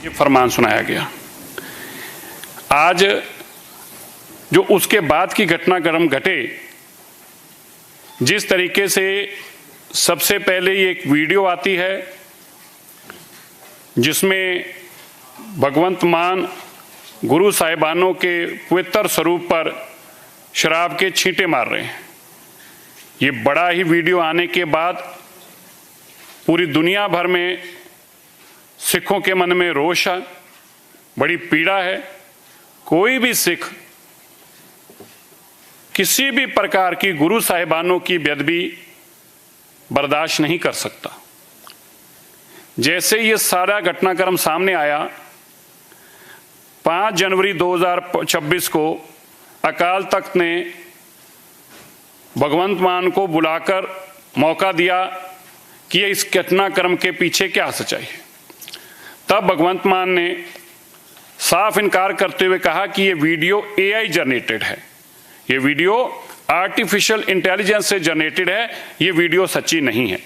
ये फरमान सुनाया गया। आज जो उसके बाद की घटनाक्रम घटे, जिस तरीके से सबसे पहले ये एक वीडियो आती है जिसमें भगवंत मान गुरु साहिबानों के पवित्र स्वरूप पर शराब के छींटे मार रहे हैं। ये बड़ा ही वीडियो आने के बाद पूरी दुनिया भर में सिखों के मन में रोष है, बड़ी पीड़ा है। कोई भी सिख किसी भी प्रकार की गुरु साहिबानों की बेअदबी बर्दाश्त नहीं कर सकता। जैसे ये सारा घटनाक्रम सामने आया, 5 जनवरी 2026 को अकाल तख्त ने भगवंत मान को बुलाकर मौका दिया कि इस घटनाक्रम के पीछे क्या सच्चाई है। तब भगवंत मान ने साफ इनकार करते हुए कहा कि ये वीडियो AI जनरेटेड है, ये वीडियो आर्टिफिशियल इंटेलिजेंस से जनरेटेड है, ये वीडियो सच्ची नहीं है।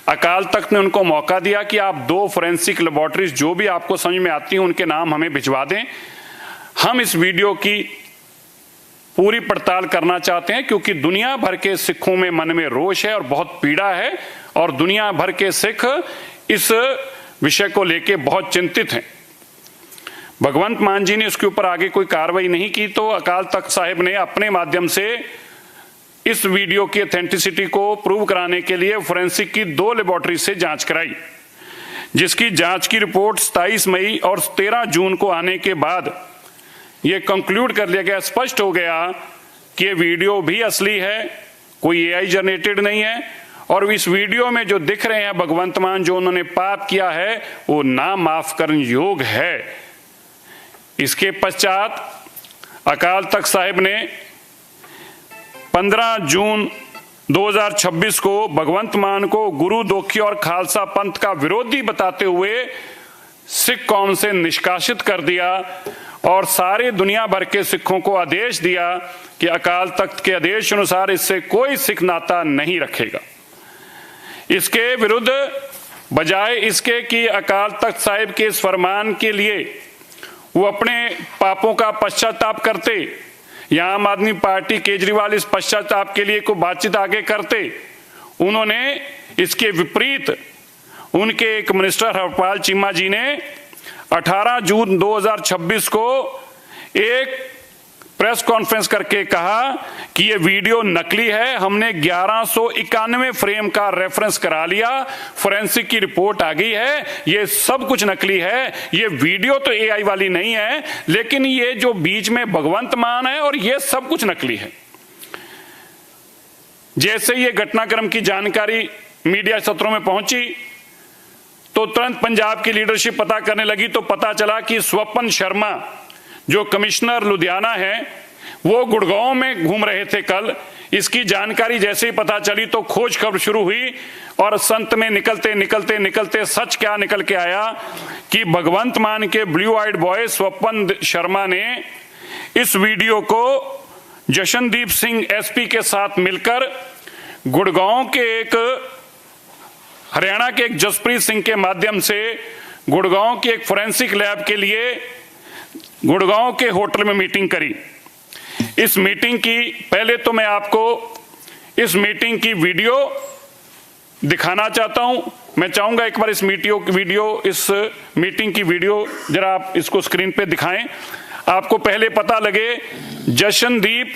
अकाल तख्त ने उनको मौका दिया कि आप 2 फोरेंसिक लेबोरेटरीज जो भी आपको समझ में आती हैं उनके नाम हमें भिजवा दें, हम इस वीडियो की पूरी पड़ताल करना चाहते हैं, क्योंकि दुनिया भर के सिखों में मन में रोष है और बहुत पीड़ा है और दुनिया भर के सिख इस विषय को लेकर बहुत चिंतित हैं। भगवंत मान जी ने इसके ऊपर आगे कोई कार्रवाई नहीं की, तो अकाल तख्त साहिब ने अपने माध्यम से इस वीडियो की ऑथेंटिसिटी को प्रूव कराने के लिए फोरेंसिक की 2 लेबोरेटरी से जांच कराई, जिसकी जांच की रिपोर्ट 27 मई और 13 जून को आने के बाद यह कंक्लूड कर लिया गया, स्पष्ट हो गया कि ये वीडियो भी असली है, कोई AI जनरेटेड नहीं है। और इस वीडियो में जो दिख रहे हैं भगवंत मान, जो उन्होंने पाप किया है वो ना माफ करने योग्य है। इसके पश्चात अकाल तख्त साहिब ने 15 जून 2026 को भगवंत मान को गुरु दोखी और खालसा पंथ का विरोधी बताते हुए सिख कौम से निष्कासित कर दिया और सारे दुनिया भर के सिखों को आदेश दिया कि अकाल तख्त के आदेश अनुसार इससे कोई सिख नाता नहीं रखेगा। इसके विरुद्ध बजाय इसके कि अकाल तख्त साहिब के इस फरमान के लिए वो अपने पापों का पश्चाताप करते, या आम आदमी पार्टी केजरीवाल इस पश्चाताप के लिए कोई बातचीत आगे करते, उन्होंने इसके विपरीत उनके एक मिनिस्टर हरपाल चीमा जी ने 18 जून 2026 को एक प्रेस कॉन्फ्रेंस करके कहा कि ये वीडियो नकली है, हमने 1191 फ्रेम का रेफरेंस करा लिया, फोरेंसिक की रिपोर्ट आ गई है, ये सब कुछ नकली है, ये वीडियो तो AI वाली नहीं है, लेकिन ये जो बीच में भगवंत मान है और ये सब कुछ नकली है। जैसे ये घटनाक्रम की जानकारी मीडिया सत्रों में पहुंची तो तुरंत पंजाब की लीडरशिप पता करने लगी, तो पता चला कि स्वपन शर्मा जो कमिश्नर लुधियाना है वो गुड़गांव में घूम रहे थे कल। इसकी जानकारी जैसे ही पता चली तो खोज खबर शुरू हुई और संत में निकलते निकलते निकलते सच क्या निकल के आया कि भगवंत मान के ब्लू आइड बॉय स्वपन शर्मा ने इस वीडियो को जशनदीप सिंह SP के साथ मिलकर गुड़गांव के एक हरियाणा के एक जसप्रीत सिंह के माध्यम से गुड़गांव के एक फोरेंसिक लैब के लिए गुड़गांव के होटल में मीटिंग करी। इस मीटिंग की पहले तो मैं आपको इस मीटिंग की वीडियो दिखाना चाहता हूं। मैं चाहूंगा एक बार इस मीटिंग की वीडियो जरा आप इसको स्क्रीन पे दिखाएं। आपको पहले पता लगे जशनदीप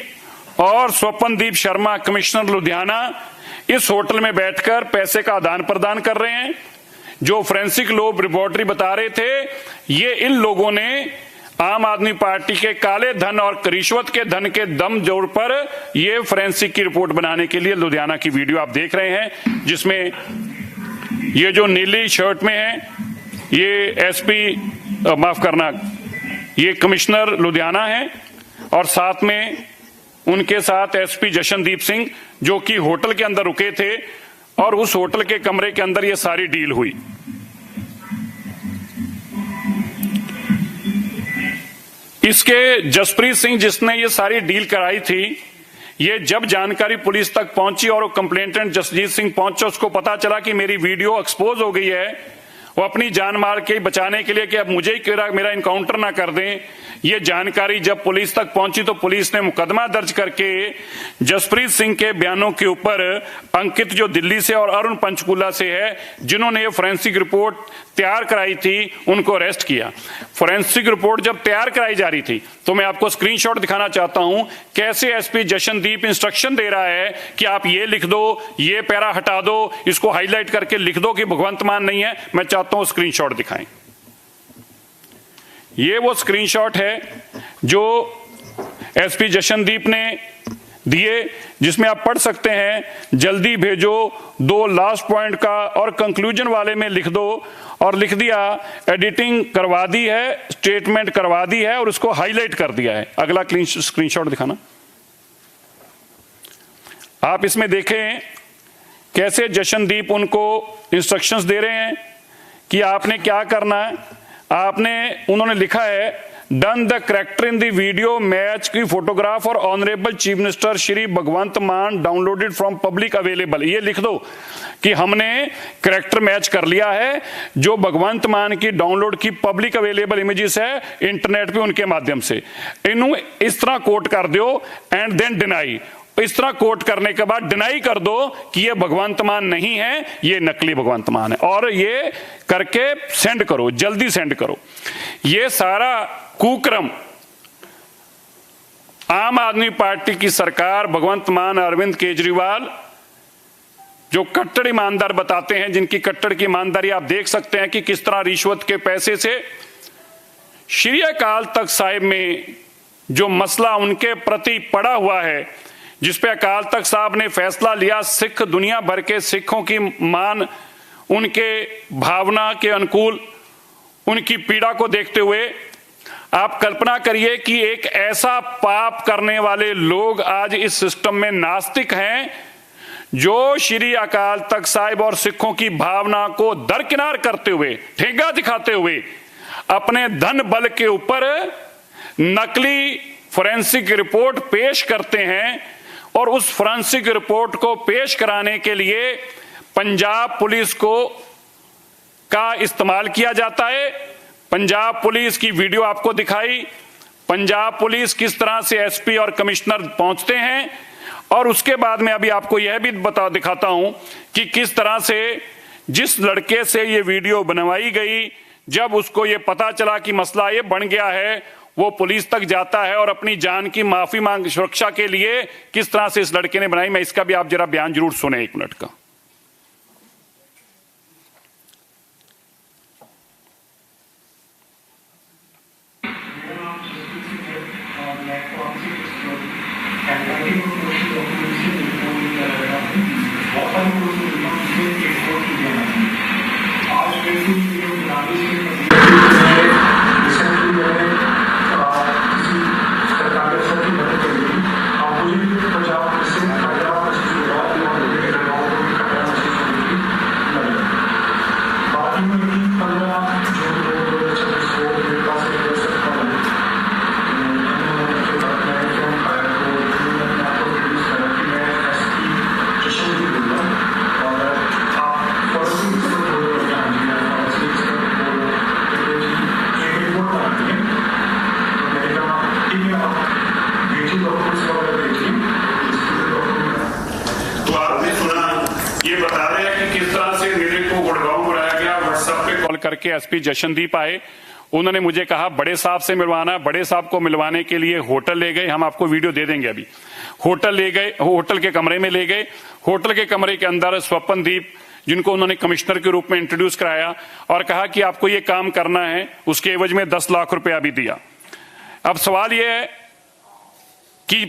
और स्वपनदीप शर्मा कमिश्नर लुधियाना इस होटल में बैठकर पैसे का आदान प्रदान कर रहे हैं। जो फोरेंसिक लोग रिपोर्टरी बता रहे थे, ये इन लोगों ने आम आदमी पार्टी के काले धन और रिश्वत के धन के दम जोर पर ये फोरेंसिक की रिपोर्ट बनाने के लिए लुधियाना की वीडियो आप देख रहे हैं, जिसमें ये जो नीली शर्ट में है ये SP माफ करना, ये कमिश्नर लुधियाना है और साथ में उनके साथ SP जशनदीप सिंह जो कि होटल के अंदर रुके थे और उस होटल के कमरे के अंदर ये सारी डील हुई। इसके जसप्रीत सिंह जिसने ये सारी डील कराई थी, ये जब जानकारी पुलिस तक पहुंची और वो कंप्लेंटेंट जसजीत सिंह पहुंचा, उसको पता चला कि मेरी वीडियो एक्सपोज हो गई है, वो अपनी जान माल के बचाने के लिए कि अब मुझे ही मेरा इनकाउंटर ना कर दें, ये जानकारी जब पुलिस तक पहुंची तो पुलिस ने मुकदमा दर्ज करके जसप्रीत सिंह के बयानों के ऊपर अंकित जो दिल्ली से और अरुण पंचकूला से है, जिन्होंने ये फोरेंसिक रिपोर्ट तैयार कराई थी, उनको अरेस्ट किया। फोरेंसिक रिपोर्ट जब तैयार कराई जा रही थी तो मैं आपको स्क्रीनशॉट दिखाना चाहता हूं कैसे एसपी जशनदीप इंस्ट्रक्शन दे रहा है कि आप ये लिख दो, ये पैरा हटा दो, इसको हाईलाइट करके लिख दो कि भगवंत मान नहीं है। मैं चाहता हूं स्क्रीनशॉट दिखाएं। ये वो स्क्रीनशॉट है जो एसपी जशनदीप ने दिए, जिसमें आप पढ़ सकते हैं जल्दी भेजो, 2 लास्ट पॉइंट का और कंक्लूजन वाले में लिख दो, और लिख दिया एडिटिंग करवा दी है, स्टेटमेंट करवा दी है और उसको हाईलाइट कर दिया है। अगला स्क्रीनशॉट दिखाना। आप इसमें देखें कैसे जशनदीप उनको इंस्ट्रक्शंस दे रहे हैं कि आपने क्या करना है। उन्होंने लिखा है done the character in the video match की फोटोग्राफ और ऑनरेबल चीफ मिनिस्टर श्री भगवंत मान डाउनलोडेड फ्रॉम पब्लिक अवेलेबल। ये लिख दो कि हमने करेक्टर मैच कर लिया है, जो भगवंत मान की डाउनलोड की पब्लिक अवेलेबल इमेजेस है इंटरनेट पे, उनके माध्यम से इन्हों इस तरह कोट कर दो एंड देन डिनाई। इस तरह कोट करने के बाद डिनाई कर दो कि ये भगवंत मान नहीं है, ये नकली भगवंत मान है, और ये करके सेंड करो, जल्दी सेंड करो। ये सारा कुक्रम आम आदमी पार्टी की सरकार, भगवंत मान, अरविंद केजरीवाल, जो कट्टर ईमानदार बताते हैं, जिनकी कट्टर की ईमानदारी आप देख सकते हैं कि किस तरह रिश्वत के पैसे से श्री अकाल तख्त साहिब में जो मसला उनके प्रति पड़ा हुआ है, जिस पे अकाल तख्त साहब ने फैसला लिया, सिख दुनिया भर के सिखों की मान, उनके भावना के अनुकूल, उनकी पीड़ा को देखते हुए आप कल्पना करिए कि एक ऐसा पाप करने वाले लोग आज इस सिस्टम में नास्तिक हैं, जो श्री अकाल तख्त साहिब और सिखों की भावना को दरकिनार करते हुए, ठेंगा दिखाते हुए अपने धन बल के ऊपर नकली फोरेंसिक रिपोर्ट पेश करते हैं, और उस फोरेंसिक रिपोर्ट को पेश कराने के लिए पंजाब पुलिस का इस्तेमाल किया जाता है। पंजाब पुलिस की वीडियो आपको दिखाई, पंजाब पुलिस किस तरह से एसपी और कमिश्नर पहुंचते हैं, और उसके बाद में अभी आपको यह भी दिखाता हूं कि किस तरह से जिस लड़के से ये वीडियो बनवाई गई, जब उसको ये पता चला कि मसला ये बन गया है, वो पुलिस तक जाता है और अपनी जान की माफी मांग सुरक्षा के लिए किस तरह से इस लड़के ने बनाई। मैं इसका भी आप जरा बयान जरूर सुने, 1 मिनट का। करके एसपी जशनदीप आए, उन्होंने मुझे कहा बड़े साहब से मिलवाना। बड़े साहब को मिलवाने के लिए होटल ले गए, हम आपको वीडियो दे देंगे अभी। होटल ले गए, होटल के कमरे में ले गए। होटल के कमरे के अंदर स्वपनदीप, जिनको उन्होंने कमिश्नर के रूप में इंट्रोड्यूस कराया और कहा कि आपको ये काम करना है, उसके एवज में 10 लाख रुपया भी दिया। अब सवाल यह है कि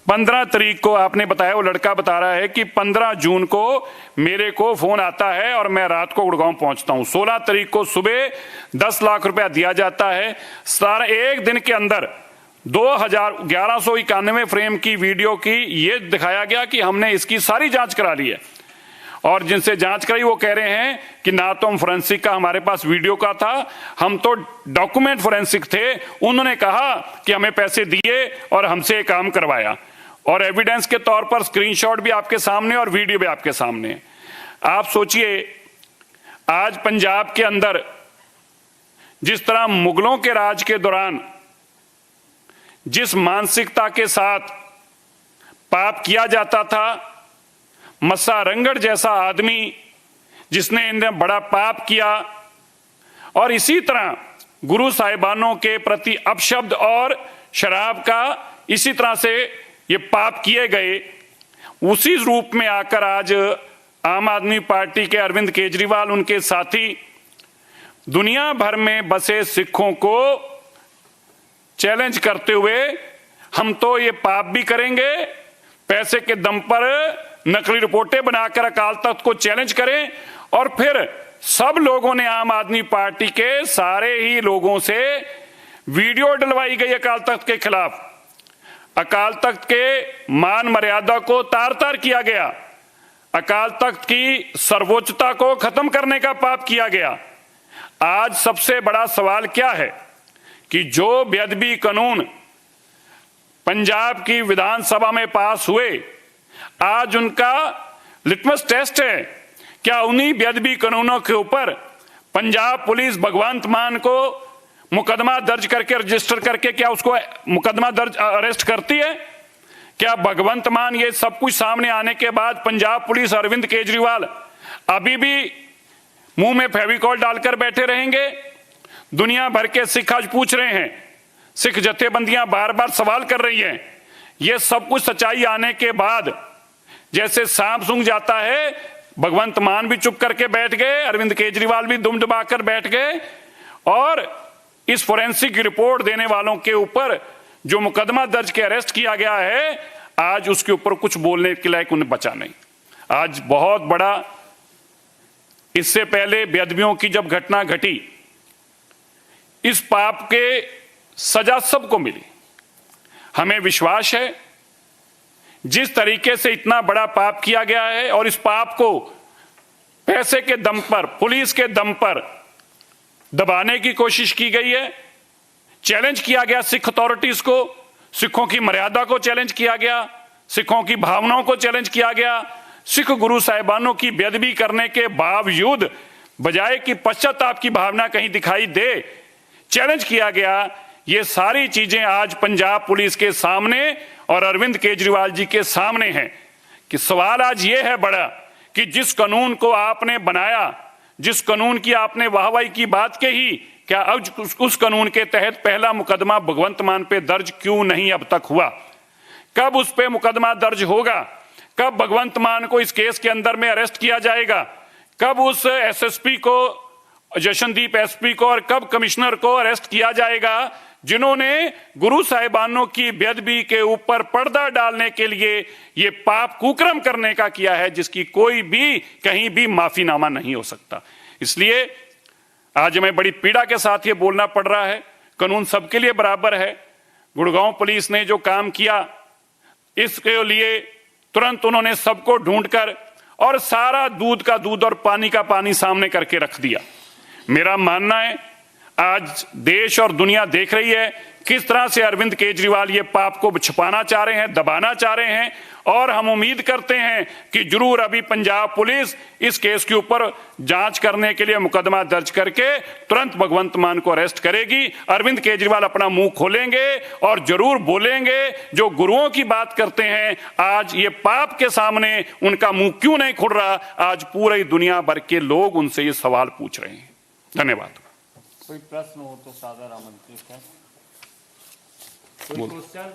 15 तारीख को आपने बताया, वो लड़का बता रहा है कि 15 जून को मेरे को फोन आता है और मैं रात को गुड़गांव पहुंचता हूं। 16 तारीख को सुबह 10 लाख रुपया दिया जाता है। सारा एक दिन के अंदर 1191 फ्रेम की वीडियो की ये दिखाया गया कि हमने इसकी सारी जांच करा ली है। और जिनसे जांच कराई वो कह रहे हैं कि ना तो हम फोरेंसिक का हमारे पास वीडियो का था, हम तो डॉक्यूमेंट फोरेंसिक थे। उन्होंने कहा कि हमें पैसे दिए और हमसे ये काम करवाया, और एविडेंस के तौर पर स्क्रीनशॉट भी आपके सामने और वीडियो भी आपके सामने। आप सोचिए, आज पंजाब के अंदर जिस तरह मुगलों के राज के दौरान जिस मानसिकता के साथ पाप किया जाता था, मस्सा रंगड़ जैसा आदमी जिसने इन्हें बड़ा पाप किया, और इसी तरह गुरु साहिबानों के प्रति अपशब्द और शराब का इसी तरह से ये पाप किए गए, उसी रूप में आकर आज आम आदमी पार्टी के अरविंद केजरीवाल, उनके साथी दुनिया भर में बसे सिखों को चैलेंज करते हुए हम तो ये पाप भी करेंगे, पैसे के दम पर नकली रिपोर्टें बनाकर अकाल तख्त को चैलेंज करें, और फिर सब लोगों ने आम आदमी पार्टी के सारे ही लोगों से वीडियो डलवाई गई अकाल तख्त के खिलाफ। अकाल तख्त के मान मर्यादा को तार तार किया गया, अकाल तख्त की सर्वोच्चता को खत्म करने का पाप किया गया। आज सबसे बड़ा सवाल क्या है कि जो बेअदबी कानून पंजाब की विधानसभा में पास हुए, आज उनका लिटमस टेस्ट है। क्या उन्हीं बेअदबी कानूनों के ऊपर पंजाब पुलिस भगवंत मान को मुकदमा दर्ज करके, रजिस्टर करके, क्या उसको मुकदमा दर्ज अरेस्ट करती है? क्या भगवंत मान ये सब कुछ सामने आने के बाद पंजाब पुलिस, अरविंद केजरीवाल अभी भी मुंह में फेविकॉल डालकर बैठे रहेंगे? दुनिया भर के सिख आज पूछ रहे हैं, सिख जथेबंदियां बार बार सवाल कर रही हैं। ये सब कुछ सच्चाई आने के बाद जैसे सांप सूंघ जाता है, भगवंत मान भी चुप करके बैठ गए, अरविंद केजरीवाल भी दुम दबाकर बैठ गए, और इस फोरेंसिक रिपोर्ट देने वालों के ऊपर जो मुकदमा दर्ज के अरेस्ट किया गया है, आज उसके ऊपर कुछ बोलने के लायक उन्हें बचा नहीं। आज बहुत बड़ा, इससे पहले बेअदबियों की जब घटना घटी, इस पाप के सजा सबको मिली। हमें विश्वास है जिस तरीके से इतना बड़ा पाप किया गया है, और इस पाप को पैसे के दम पर, पुलिस के दम पर दबाने की कोशिश की गई है, चैलेंज किया गया सिख अथॉरिटीज को, सिखों की मर्यादा को चैलेंज किया गया, सिखों की भावनाओं को चैलेंज किया गया, सिख गुरु साहिबानों की बेअदबी करने के बावजूद बजाय कि पश्चाताप की भावना कहीं दिखाई दे, चैलेंज किया गया। ये सारी चीजें आज पंजाब पुलिस के सामने और अरविंद केजरीवाल जी के सामने हैं कि सवाल आज ये है बड़ा कि जिस कानून को आपने बनाया, जिस कानून की आपने वाहवाही की बात कही, क्या अब उस कानून के तहत पहला मुकदमा भगवंत मान पे दर्ज क्यों नहीं अब तक हुआ? कब उस पे मुकदमा दर्ज होगा? कब भगवंत मान को इस केस के अंदर में अरेस्ट किया जाएगा? कब उस एसएसपी को, जशनदीप एसपी को, और कब कमिश्नर को अरेस्ट किया जाएगा जिन्होंने गुरु साहिबानों की बेअदबी के ऊपर पर्दा डालने के लिए ये पाप कुकर्म करने का किया है, जिसकी कोई भी कहीं भी माफीनामा नहीं हो सकता। इसलिए आज हमें बड़ी पीड़ा के साथ ये बोलना पड़ रहा है, कानून सबके लिए बराबर है। गुड़गांव पुलिस ने जो काम किया, इसके लिए तुरंत उन्होंने सबको ढूंढकर और सारा दूध का दूध और पानी का पानी सामने करके रख दिया। मेरा मानना है आज देश और दुनिया देख रही है किस तरह से अरविंद केजरीवाल ये पाप को छुपाना चाह रहे हैं, दबाना चाह रहे हैं, और हम उम्मीद करते हैं कि जरूर अभी पंजाब पुलिस इस केस के ऊपर जांच करने के लिए मुकदमा दर्ज करके तुरंत भगवंत मान को अरेस्ट करेगी। अरविंद केजरीवाल अपना मुंह खोलेंगे और जरूर बोलेंगे, जो गुरुओं की बात करते हैं, आज ये पाप के सामने उनका मुंह क्यों नहीं खुल रहा? आज पूरी दुनिया भर के लोग उनसे ये सवाल पूछ रहे हैं। धन्यवाद। कोई प्रश्न हो तो सादर आमंत्रित है। कोई क्वेश्चन?